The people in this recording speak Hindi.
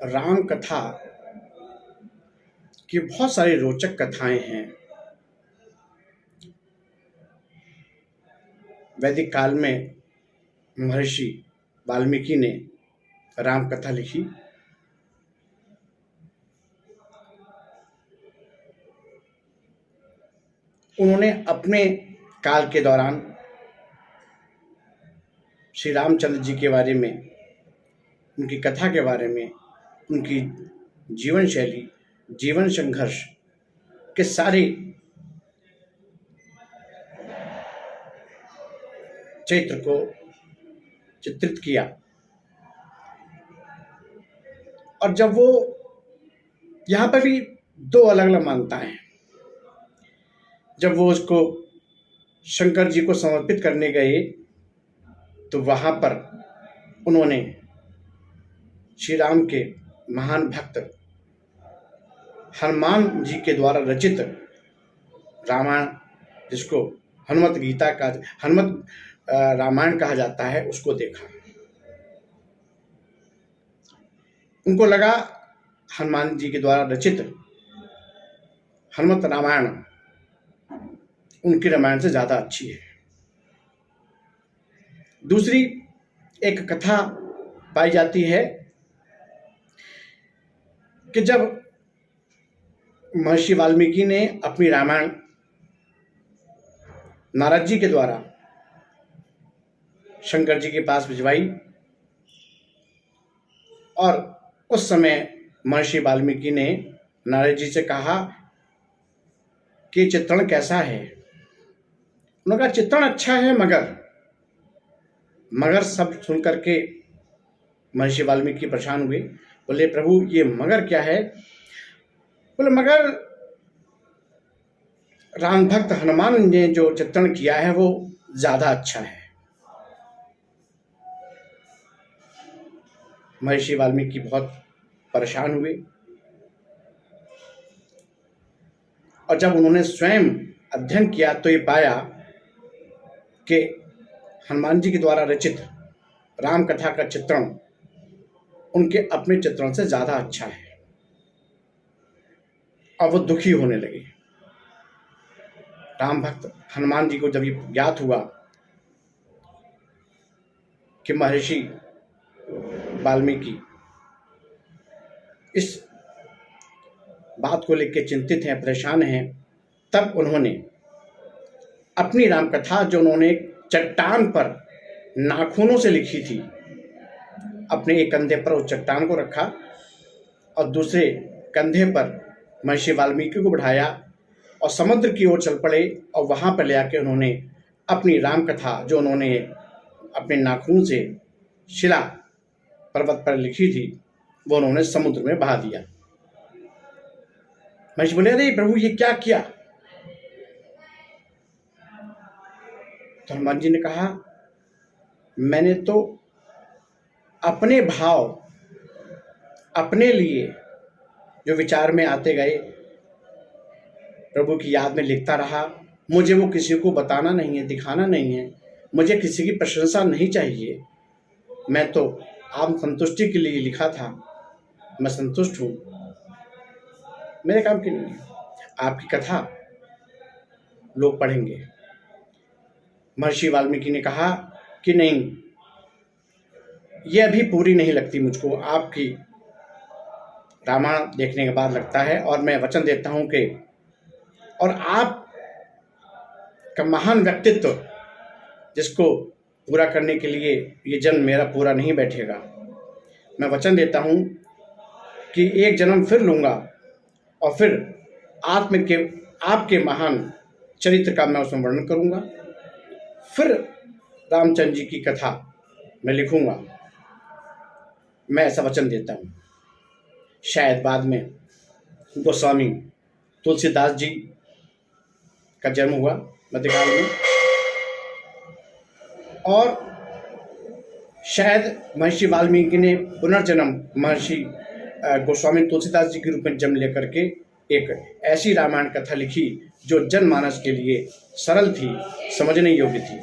राम कथा की बहुत सारी रोचक कथाएं हैं। वैदिक काल में महर्षि वाल्मीकि ने राम कथा लिखी। उन्होंने अपने काल के दौरान श्री रामचंद्र जी के बारे में, उनकी कथा के बारे में, उनकी जीवन शैली, जीवन संघर्ष के सारे चरित्र को चित्रित किया। और जब वो यहाँ पर भी दो अलग अलग मान्यताएं हैं। जब वो उसको शंकर जी को समर्पित करने गए तो वहाँ पर उन्होंने श्री राम के महान भक्त हनुमान जी के द्वारा रचित रामायण, जिसको हनुमत गीता का हनुमत रामायण कहा जाता है, उसको देखा। उनको लगा हनुमान जी के द्वारा रचित हनुमत रामायण उनकी रामायण से ज़्यादा अच्छी है। दूसरी एक कथा पाई जाती है कि जब महर्षि वाल्मीकि ने अपनी रामायण नारद जी के द्वारा शंकर जी के पास भिजवाई, और उस समय महर्षि वाल्मीकि ने नारद जी से कहा कि चित्रण कैसा है। उन्होंने कहा चित्रण अच्छा है, मगर सब सुनकर के महर्षि वाल्मीकि परेशान हुए। बोले प्रभु ये मगर क्या है? बोले मगर राम भक्त हनुमान ने जो चित्रण किया है वो ज्यादा अच्छा है। महर्षि वाल्मीकि बहुत परेशान हुए, और जब उन्होंने स्वयं अध्ययन किया तो ये पाया कि हनुमान जी के द्वारा रचित राम कथा का चित्रण उनके अपने चित्रण से ज्यादा अच्छा है। और वो दुखी होने लगे। राम भक्त हनुमान जी को जब ये ज्ञात हुआ कि महर्षि वाल्मीकि इस बात को लेकर चिंतित हैं, परेशान हैं, तब उन्होंने अपनी राम कथा, जो उन्होंने चट्टान पर नाखूनों से लिखी थी, अपने एक कंधे पर उस चट्टान को रखा और दूसरे कंधे पर महर्षि वाल्मीकि को बिठाया और समुद्र की ओर चल पड़े। और वहाँ पर ले आके उन्होंने अपनी राम कथा, जो उन्होंने अपने नाखून से शिला पर्वत पर लिखी थी, वो उन्होंने समुद्र में बहा दिया। महर्षि बोले अरे प्रभु ये क्या किया? तो हनुमान जी ने कहा मैंने तो अपने भाव, अपने लिए जो विचार में आते गए, प्रभु की याद में लिखता रहा। मुझे वो किसी को बताना नहीं है, दिखाना नहीं है, मुझे किसी की प्रशंसा नहीं चाहिए। मैं तो आत्म संतुष्टि के लिए लिखा था, मैं संतुष्ट हूँ, मेरे काम की नहीं है। आपकी कथा लोग पढ़ेंगे। महर्षि वाल्मीकि ने कहा कि नहीं, ये अभी पूरी नहीं लगती मुझको, आपकी रामायण देखने के बाद लगता है, और मैं वचन देता हूँ कि और आप का महान व्यक्तित्व, जिसको पूरा करने के लिए ये जन्म मेरा पूरा नहीं बैठेगा। मैं वचन देता हूँ कि एक जन्म फिर लूँगा और फिर आपके महान चरित्र का मैं उसमें वर्णन करूँगा, फिर रामचंद्र जी की कथा मैं लिखूँगा। मैं ऐसा वचन देता हूँ। शायद बाद में गोस्वामी तुलसीदास जी का जन्म हुआ मध्यकाल में, और शायद महर्षि वाल्मीकि ने पुनर्जन्म महर्षि गोस्वामी तुलसीदास जी के रूप में जन्म लेकर के एक ऐसी रामायण कथा लिखी जो जनमानस के लिए सरल थी, समझने योग्य थी।